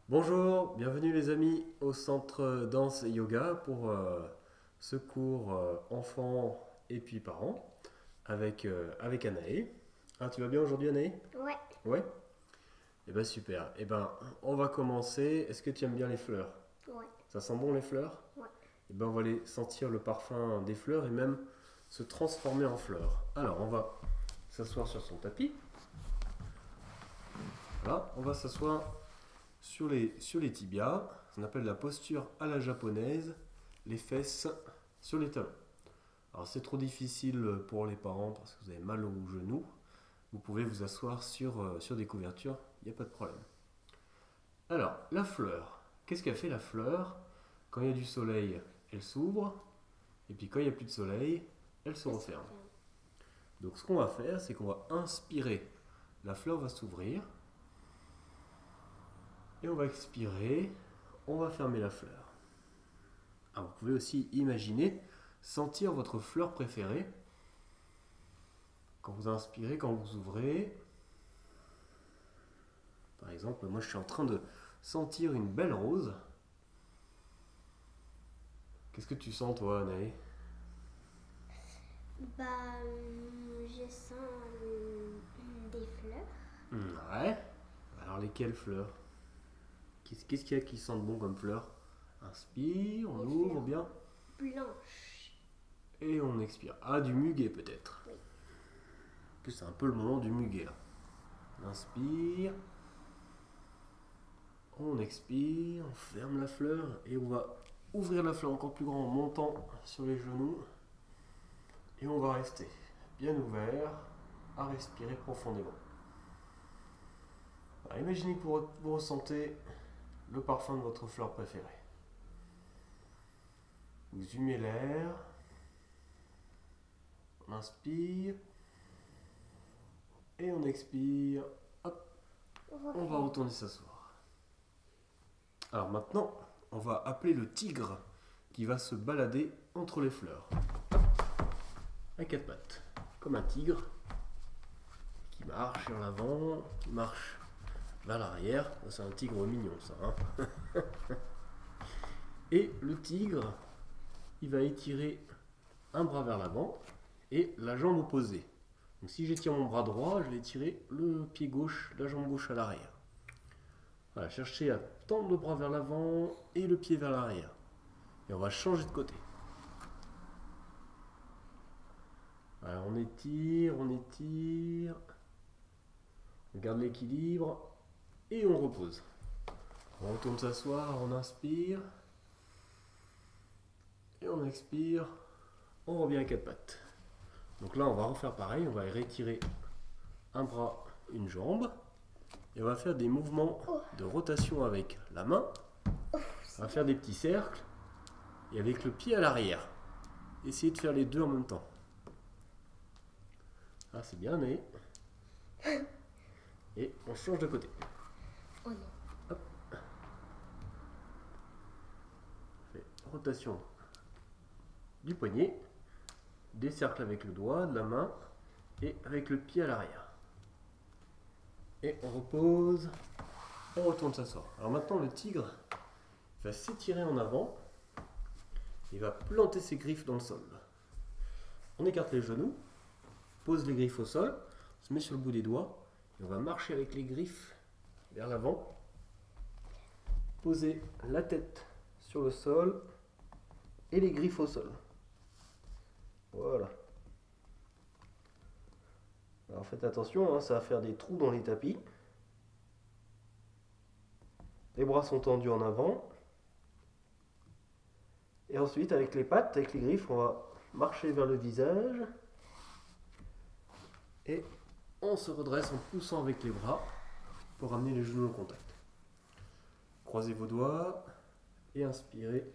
Bonjour, bienvenue les amis au centre danse et yoga pour ce cours enfants et puis parents avec Anaë. Ah, tu vas bien aujourd'hui Anaë? Ouais, Ouais? Eh ben super. Eh ben on va commencer. Est-ce que tu aimes bien les fleurs? ouais, Ça sent bon les fleurs? ouais. Eh ben on va aller sentir le parfum des fleurs et même se transformer en fleurs. Alors on va s'asseoir sur son tapis. Voilà, on va s'asseoir sur les tibias, on appelle la posture à la japonaise, les fesses sur les talons. Alors c'est trop difficile pour les parents parce que vous avez mal au genou, vous pouvez vous asseoir sur des couvertures, il n'y a pas de problème. Alors, la fleur, qu'est-ce qu'a fait la fleur? Quand il y a du soleil, elle s'ouvre, et puis quand il n'y a plus de soleil, elle se Ça se referme. referme. Donc ce qu'on va faire, c'est qu'on va inspirer, la fleur va s'ouvrir, et on va expirer, on va fermer la fleur. Alors, vous pouvez aussi imaginer sentir votre fleur préférée. Quand vous inspirez, quand vous ouvrez. Par exemple, moi je suis en train de sentir une belle rose. Qu'est-ce que tu sens toi, Anaë? Je sens des fleurs Ouais. Alors lesquelles fleurs? Qu'est-ce qu'il y a qui sentent bon comme fleurs? Inspire, on des ouvre fleurs bien blanches. et on expire. Ah, du muguet peut-être. Oui. En plus, c'est un peu le moment du muguet là. On inspire, on expire, on ferme la fleur et on va ouvrir la fleur encore plus grand en montant sur les genoux. Et on va rester bien ouvert à respirer profondément. Alors, imaginez que vous ressentez le parfum de votre fleur préférée. Vous humez l'air, on inspire et on expire. Hop, on va retourner s'asseoir. Alors maintenant, on va appeler le tigre qui va se balader entre les fleurs. À quatre pattes, comme un tigre qui marche vers l'avant, qui marche vers l'arrière. C'est un tigre mignon ça. Hein. Et le tigre, il va étirer un bras vers l'avant et la jambe opposée. Donc si j'étire mon bras droit, je vais étirer le pied gauche, la jambe gauche à l'arrière. Voilà, cherchez à tendre le bras vers l'avant et le pied vers l'arrière. Et on va changer de côté. Alors on étire, on garde l'équilibre et on repose. On retourne s'asseoir, on inspire et on expire, on revient à quatre pattes. Donc là on va refaire pareil, on va rétirer un bras, une jambe et on va faire des mouvements de rotation avec la main. On va faire des petits cercles et avec le pied à l'arrière. Essayez de faire les deux en même temps. Ah c'est bien mais... Et on change de côté. Oh non. Hop. On fait rotation du poignet, des cercles avec le doigt, de la main et avec le pied à l'arrière. Et on repose, on retourne s'asseoir. Alors maintenant le tigre va s'étirer en avant, il va planter ses griffes dans le sol. On écarte les genoux, pose les griffes au sol, on se met sur le bout des doigts et on va marcher avec les griffes vers l'avant, poser la tête sur le sol et les griffes au sol. Voilà. Alors faites attention, hein, ça va faire des trous dans les tapis. Les bras sont tendus en avant. Et ensuite, avec les pattes, avec les griffes, on va marcher vers le visage. Et on se redresse en poussant avec les bras pour ramener les genoux au contact. Croisez vos doigts et inspirez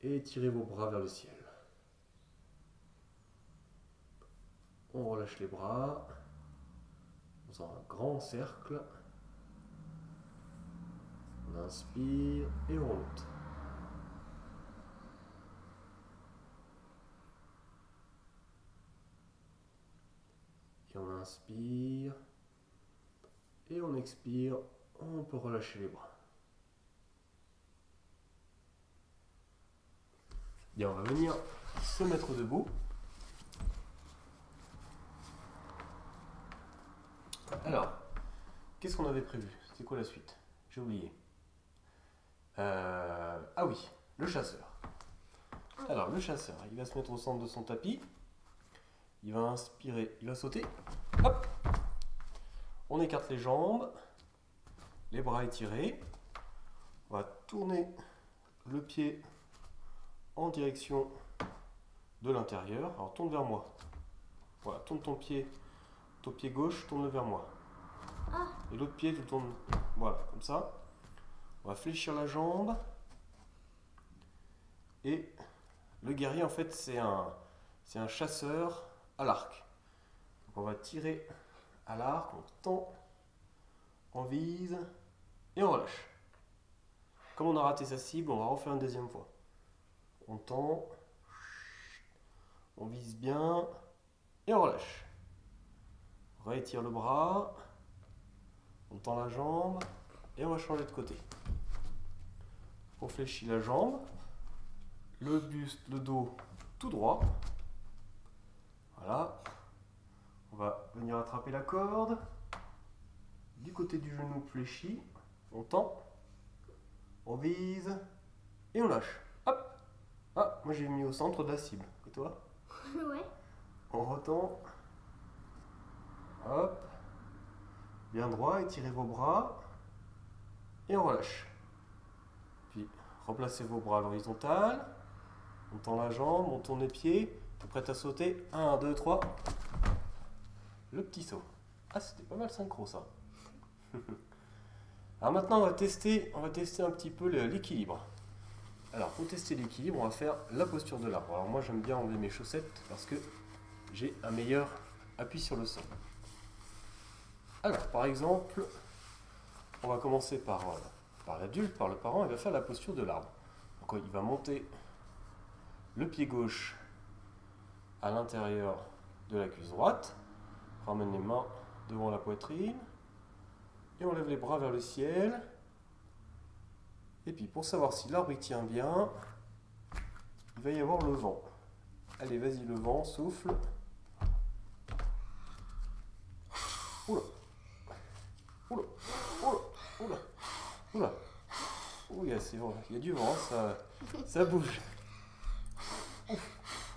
et étirez vos bras vers le ciel. On relâche les bras en faisant un grand cercle. On inspire et on remonte. Et on inspire et on expire. On peut relâcher les bras. Bien, on va venir se mettre debout. Alors, qu'est-ce qu'on avait prévu? C'est quoi la suite? J'ai oublié. Ah oui, le chasseur. Alors, le chasseur, il va se mettre au centre de son tapis. Il va inspirer, il va sauter. Hop! On écarte les jambes, les bras étirés. On va tourner le pied en direction de l'intérieur. Alors, tourne vers moi. Voilà, tourne ton pied gauche, tourne-le vers moi. Et l'autre pied, tu le tournes. Voilà, comme ça. On va fléchir la jambe. Et le guerrier, en fait, c'est un chasseur à l'arc. Donc on va tirer à l'arc, on tend, on vise et on relâche. Comme on a raté sa cible, on va refaire une deuxième fois. On tend, on vise bien et on relâche. On réétire le bras, on tend la jambe et on va changer de côté. On fléchit la jambe, le buste, le dos tout droit. Voilà. On va venir attraper la corde. Du côté du genou fléchi, on tend, on vise et on lâche. Hop! Ah, moi j'ai mis au centre de la cible. Et toi? Ouais. On retend. Hop. Bien droit, étirez vos bras. Et on relâche. Puis replacez vos bras à l'horizontale. On tend la jambe, on tourne les pieds. T'es prêt à sauter? 1, 2, 3. Le petit saut. Ah, c'était pas mal synchro ça. Alors maintenant on va tester un petit peu l'équilibre. Alors pour tester l'équilibre, on va faire la posture de l'arbre. Alors moi j'aime bien enlever mes chaussettes parce que j'ai un meilleur appui sur le sol. Alors par exemple, on va commencer par l'adulte, par le parent, il va faire la posture de l'arbre. Donc il va monter le pied gauche à l'intérieur de la cuisse droite, ramène les mains devant la poitrine, et on lève les bras vers le ciel. Et puis pour savoir si l'arbre il tient bien, il va y avoir le vent. Allez, vas-y, le vent, souffle. Oula, oula, oula, oula, oula. Oula, c'est bon, il y a du vent, ça bouge.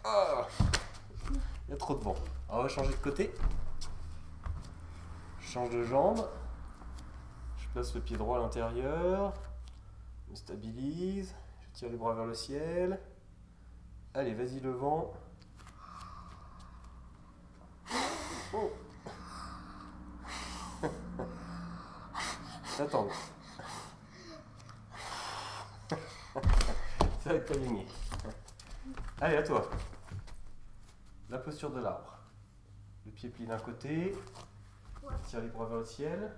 Ah, il y a trop de vent. Alors on va changer de côté. Je change de jambe. Je place le pied droit à l'intérieur. Je me stabilise. Je tire les bras vers le ciel. Allez, vas-y, le vent. Oh. Attends. Ça va être pas gagné. Allez, à toi. La posture de l'arbre. Le pied plié d'un côté. Tire les bras vers le ciel.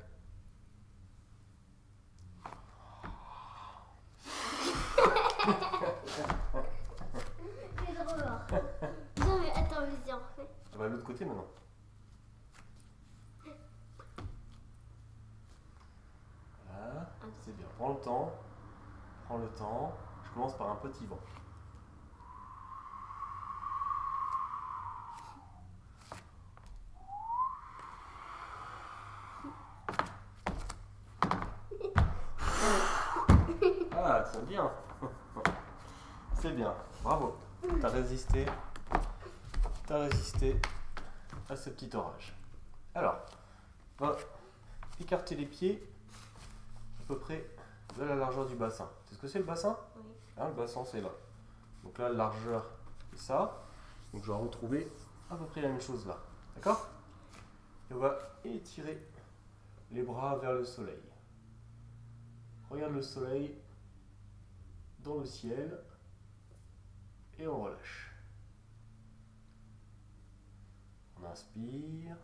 C'est drôle. Non mais attends, vas-y, on refait. On va à l'autre côté maintenant. Voilà, c'est bien. Prends le temps. Prends le temps. Je commence par un petit vent. Ah, c'est bien. C'est bien. Bravo. T'as résisté. T'as résisté à ce petit orage. Alors, on va écarter les pieds à peu près de la largeur du bassin. C'est ce que c'est le bassin? Oui. Hein, le bassin c'est là. Donc là, la largeur c'est ça. Donc je vais retrouver à peu près la même chose là. D'accord? Et on va étirer les bras vers le soleil. Regarde le soleil dans le ciel et on relâche. On inspire.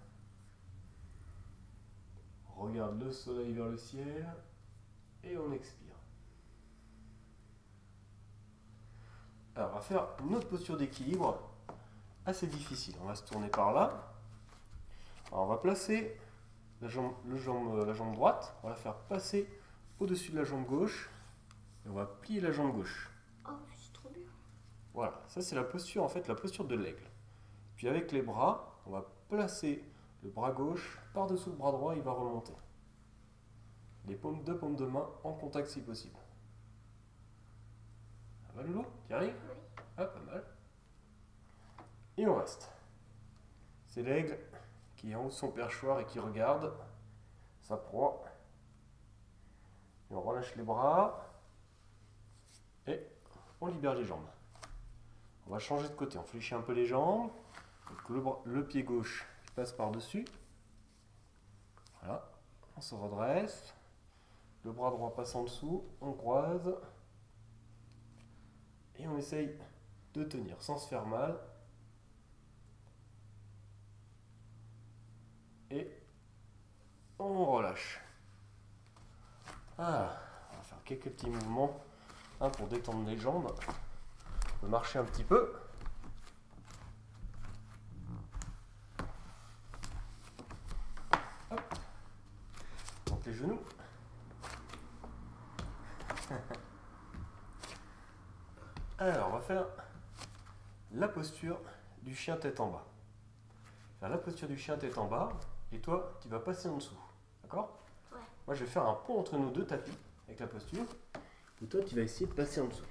On regarde le soleil vers le ciel et on expire. Alors on va faire une autre posture d'équilibre assez difficile. On va se tourner par là. Alors on va placer la jambe droite, on va la faire passer au-dessus de la jambe gauche et on va plier la jambe gauche. Oh, c'est trop bien. Voilà, ça c'est la posture en fait, la posture de l'aigle. Puis avec les bras, on va placer le bras gauche par-dessous le bras droit, il va remonter. Les deux paumes de main en contact si possible. Ça va Loulou? Tu y arrives? Oui. Ah, pas mal. Et on reste. C'est l'aigle qui est en haut de son perchoir et qui regarde sa proie. Et on relâche les bras et on libère les jambes. On va changer de côté, on fléchit un peu les jambes. Donc le pied gauche passe par-dessus. Voilà, on se redresse. Le bras droit passe en dessous, on croise. Et on essaye de tenir sans se faire mal. Et on relâche. Ah, on va faire quelques petits mouvements pour détendre les jambes. On peut marcher un petit peu. Hop. Donc les genoux. Alors, on va faire la posture du chien tête en bas. Faire la posture du chien tête en bas, et toi, tu vas passer en dessous. D'accord? Ouais. Moi, je vais faire un pont entre nos deux tapis avec la posture. Et toi, tu vas essayer de passer en dessous.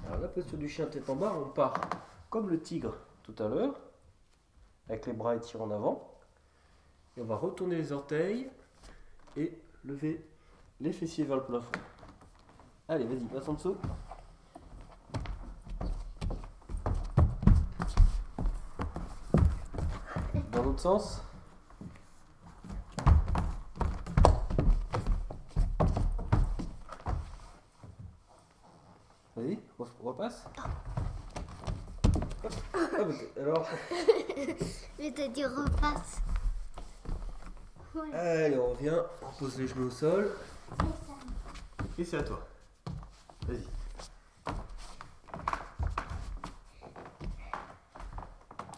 Alors, la posture du chien tête en bas, on part comme le tigre tout à l'heure, avec les bras étirés en avant. Et on va retourner les orteils et lever les fessiers vers le plafond. Allez, vas-y, passe en dessous. Dans l'autre sens. Vas-y, repasse. Alors, Mais t'as dit repasse. Ouais. allez, on revient, on pose les genoux au sol. C'est ça. Et c'est à toi. Vas-y.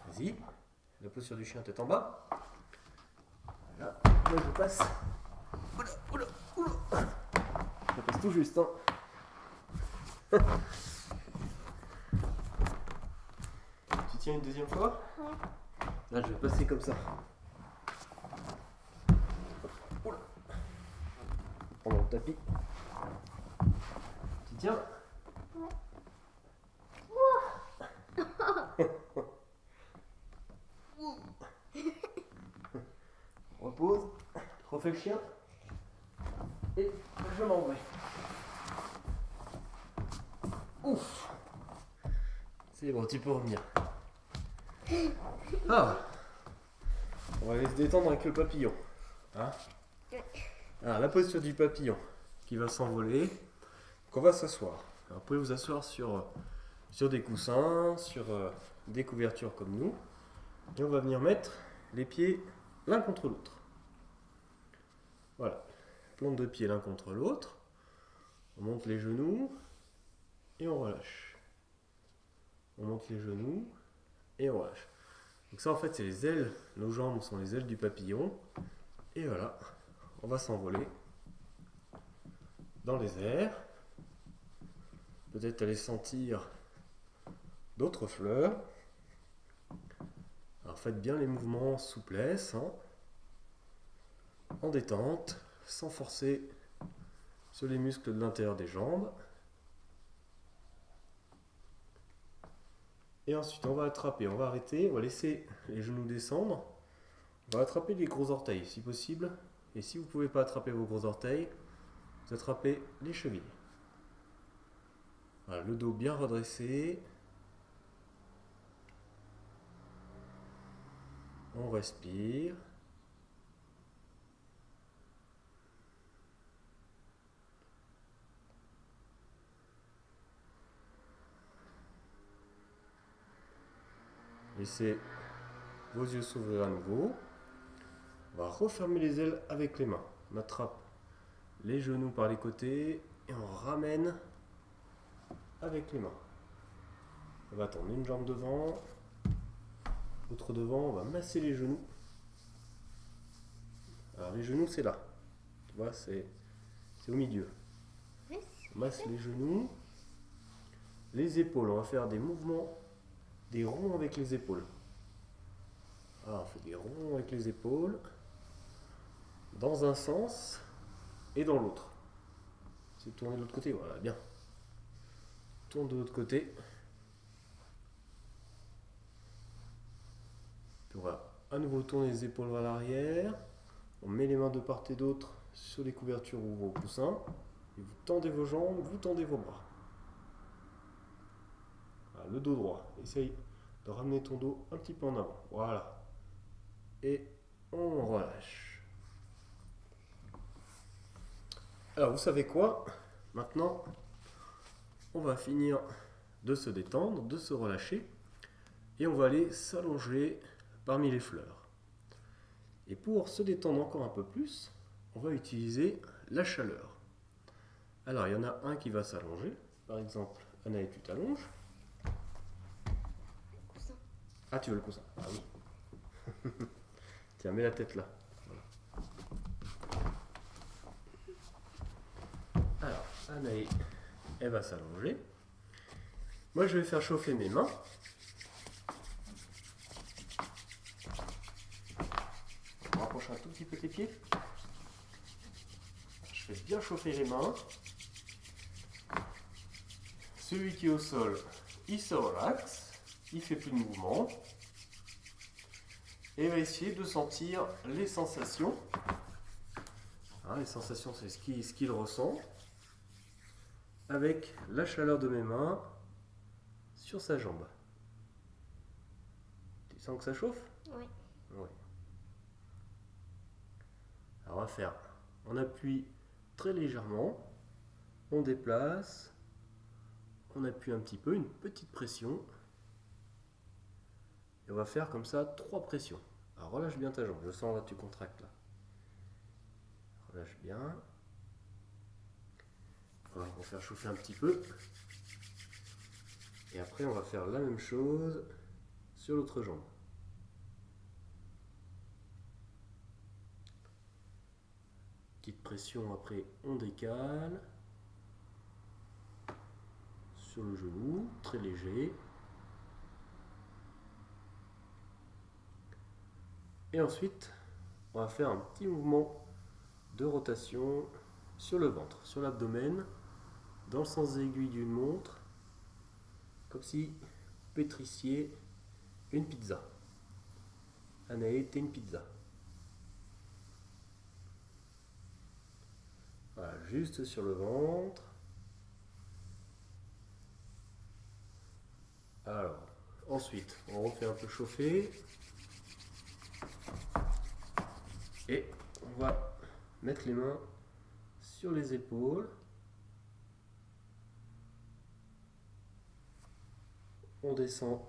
Vas-y. La posture du chien tête en bas. Voilà. Là, je passe. Oula, oula, oula. Je passe tout juste, hein. Tu tiens une deuxième fois? Ouais. Là, je vais passer comme ça. Oula. Prends le tapis. Tu tiens? Ouais. Repose, refais le chien et je m'en vais. Ouf, c'est bon, tu peux revenir. Ah, on va aller se détendre avec le papillon. Hein? Alors, la posture du papillon qui va s'envoler. Donc on va s'asseoir. Alors, vous pouvez vous asseoir sur des coussins, sur des couvertures comme nous. Et on va venir mettre les pieds l'un contre l'autre. Voilà, plante de pieds l'un contre l'autre. On monte les genoux et on relâche. On monte les genoux et on relâche. Donc ça en fait c'est les ailes, nos jambes sont les ailes du papillon. Et voilà, on va s'envoler dans les airs. Peut-être aller sentir d'autres fleurs. Alors faites bien les mouvements en souplesse, hein, en détente, sans forcer sur les muscles de l'intérieur des jambes. Et ensuite on va attraper, on va arrêter, on va laisser les genoux descendre. On va attraper les gros orteils si possible. Et si vous ne pouvez pas attraper vos gros orteils, vous attrapez les chevilles. Voilà, le dos bien redressé. On respire. Laissez vos yeux s'ouvrir à nouveau. On va refermer les ailes avec les mains. On attrape les genoux par les côtés et on ramène avec les mains. On va tendre une jambe devant, l'autre devant, on va masser les genoux. Alors les genoux c'est là, tu vois, c'est au milieu. On masse les genoux, les épaules. On va faire des mouvements, des ronds avec les épaules. Alors, on fait des ronds avec les épaules dans un sens et dans l'autre. C'est tourner de l'autre côté, voilà, bien. Tourne de l'autre côté. Puis on va à nouveau tourner les épaules vers l'arrière. On met les mains de part et d'autre sur les couvertures ou vos coussins. Et vous tendez vos jambes, vous tendez vos bras. Voilà, le dos droit. Essaye de ramener ton dos un petit peu en avant. Voilà. Et on relâche. Alors vous savez quoi? Maintenant, on va finir de se détendre, de se relâcher. Et on va aller s'allonger parmi les fleurs. Et pour se détendre encore un peu plus, on va utiliser la chaleur. Alors, il y en a un qui va s'allonger. Par exemple, Anaïs, tu t'allonges. Ah, tu veux le coussin? Ah oui. Tiens, mets la tête là. Voilà. Alors, Anaïs, elle va s'allonger. Moi, je vais faire chauffer mes mains. On rapproche un tout petit peu tes pieds. Je fais bien chauffer les mains. Celui qui est au sol, il se relaxe, il fait plus de mouvement. Et va essayer de sentir les sensations. Hein, les sensations, c'est ce qu'il ressent. Avec la chaleur de mes mains sur sa jambe. Tu sens que ça chauffe? Oui. Oui. Alors on va faire, on appuie très légèrement, on déplace, on appuie un petit peu, une petite pression. Et on va faire comme ça 3 pressions. Alors relâche bien ta jambe, je sens là tu contractes là. Relâche bien. Voilà, on va faire chauffer un petit peu. Et après on va faire la même chose sur l'autre jambe. Petite pression, après on décale. Sur le genou, très léger. Et ensuite, on va faire un petit mouvement de rotation sur le ventre, sur l'abdomen, dans le sens des aiguilles d'une montre, comme si vous pétrissiez une pizza. Anaïs, t'es une pizza. Voilà, juste sur le ventre. Alors, ensuite, on refait un peu chauffer. Et on va mettre les mains sur les épaules. On descend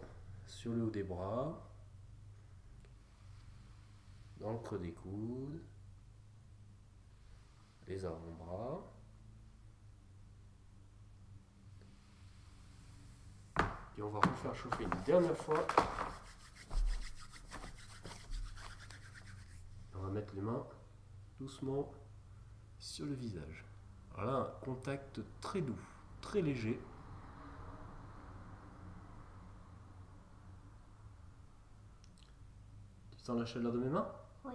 sur le haut des bras, dans le creux des coudes, les avant-bras. Et on va refaire chauffer une dernière fois. On va mettre les mains doucement sur le visage. Alors là, un contact très doux, très léger. Tu sens la chaleur de mes mains? Oui.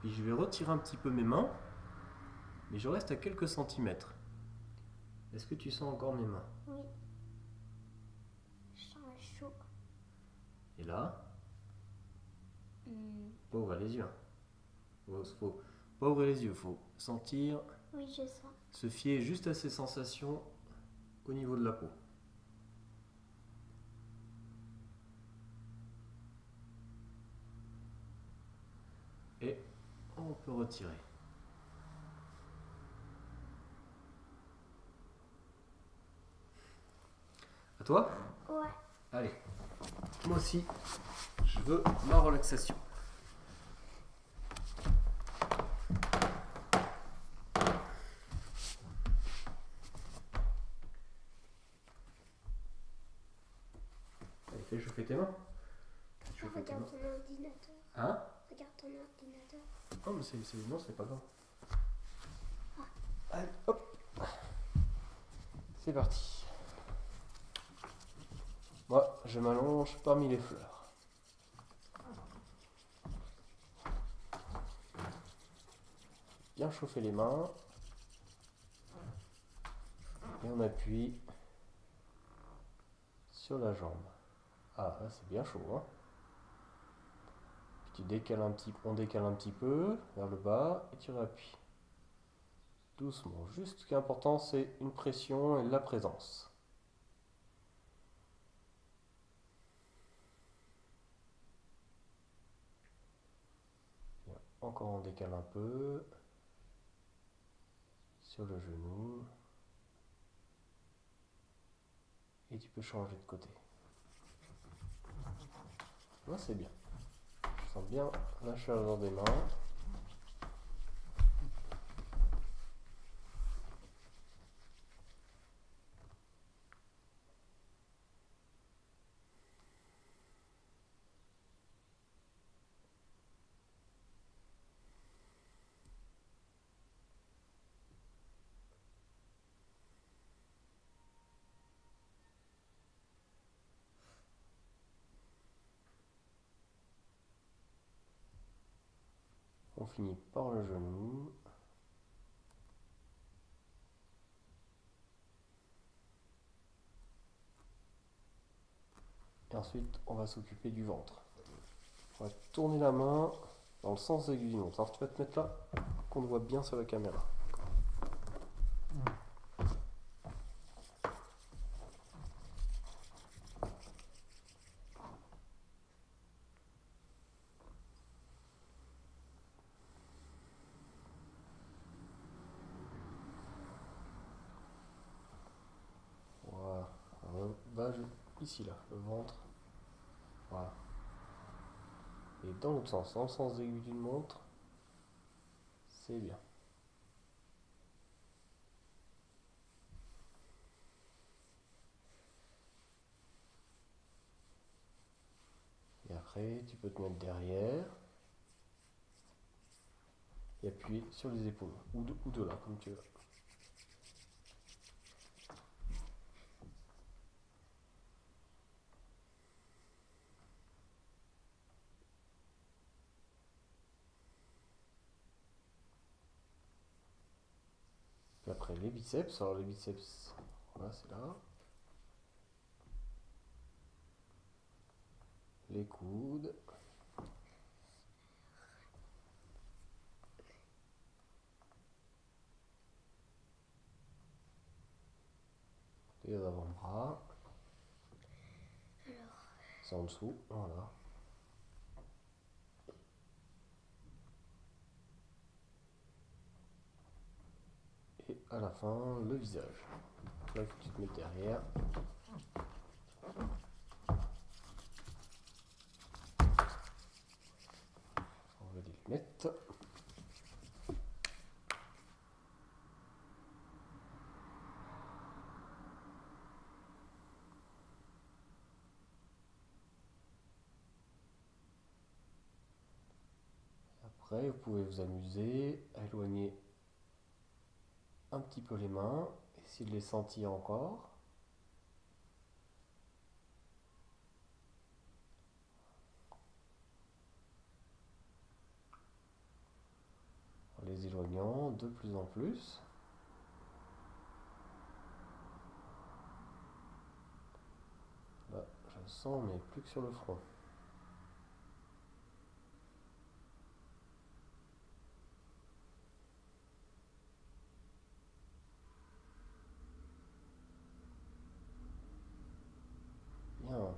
Puis je vais retirer un petit peu mes mains, mais je reste à quelques centimètres. Est-ce que tu sens encore mes mains? Oui. Je sens chaud. Et là? Pas ouvrir les yeux. Faut pas ouvrir les yeux, faut sentir, Oui, je sens. se fier juste à ces sensations au niveau de la peau. Et on peut retirer. À toi? Ouais. Allez, moi aussi, je veux ma relaxation. Allez, fais chauffer tes mains. Chauffer tes mains. Regarde ton ordinateur. Hein? Regarde ton ordinateur. Non, mais non, c'est pas grave. Allez, hop. C'est parti. Moi, je m'allonge parmi les fleurs. Bien chauffer les mains. Et on appuie sur la jambe. Ah, là c'est bien chaud, hein. Puis tu décales un petit, on décale un petit peu vers le bas et tu réappuies. Doucement. Juste ce qui est important, c'est une pression et la présence. Bien. Encore on décale un peu sur le genou. Et tu peux changer de côté. Là c'est bien. Je sens bien la chaleur des mains. On finit par le genou. Et ensuite, on va s'occuper du ventre. On va tourner la main dans le sens aiguille du montre. Alors tu vas te mettre là, qu'on te voit bien sur la caméra. Voilà. Alors, va ici là, le ventre. Voilà. Et dans l'autre sens, dans le sens aiguille d'une montre, c'est bien. Et après, tu peux te mettre derrière et appuyer sur les épaules, ou de là, comme tu veux. Puis après, les biceps. Alors les biceps, voilà, c'est là. Les coudes. Les avant-bras. C'est en dessous, voilà. Et à la fin, le visage. Là, tu te mets derrière. Enlever les lunettes. Après, vous pouvez vous amuser à éloigner un petit peu les mains, essayer de les sentir encore. En les éloignant de plus en plus. Là, je le sens, mais plus que sur le front. Bien.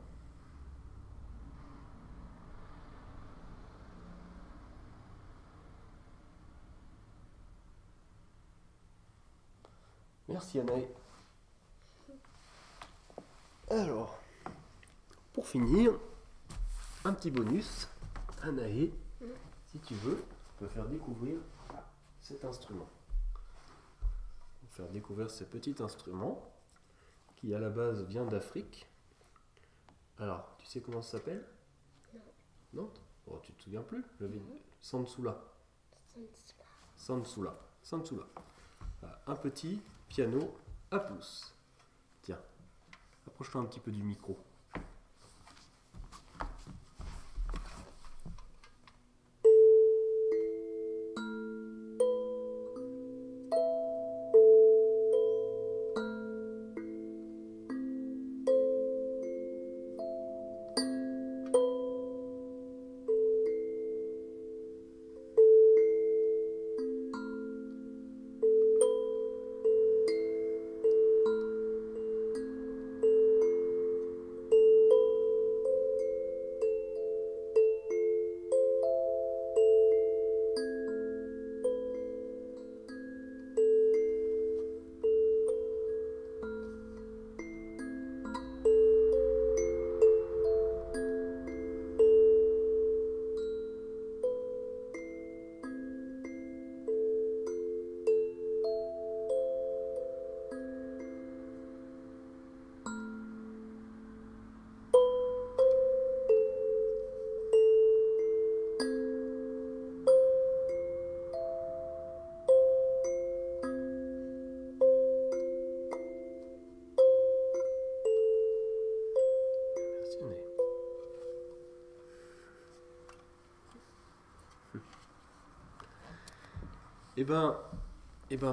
Merci Anaï. Alors, pour finir, un petit bonus. Anaï, si tu veux, tu peux faire découvrir cet instrument. Faire découvrir ce petit instrument qui à la base vient d'Afrique. Alors, tu sais comment ça s'appelle? Non. Oh, tu te souviens plus? Sansula. Sansula. Sansula. Un petit piano à pouce. Tiens, approche-toi un petit peu du micro.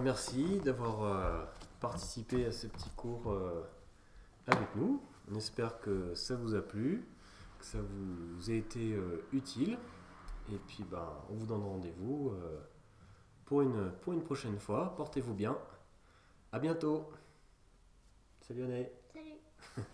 Merci d'avoir participé à ce petit cours avec nous. On espère que ça vous a plu, que ça vous a été utile. Et puis, on vous donne rendez-vous pour une prochaine fois. Portez-vous bien. À bientôt. Salut Année. Salut.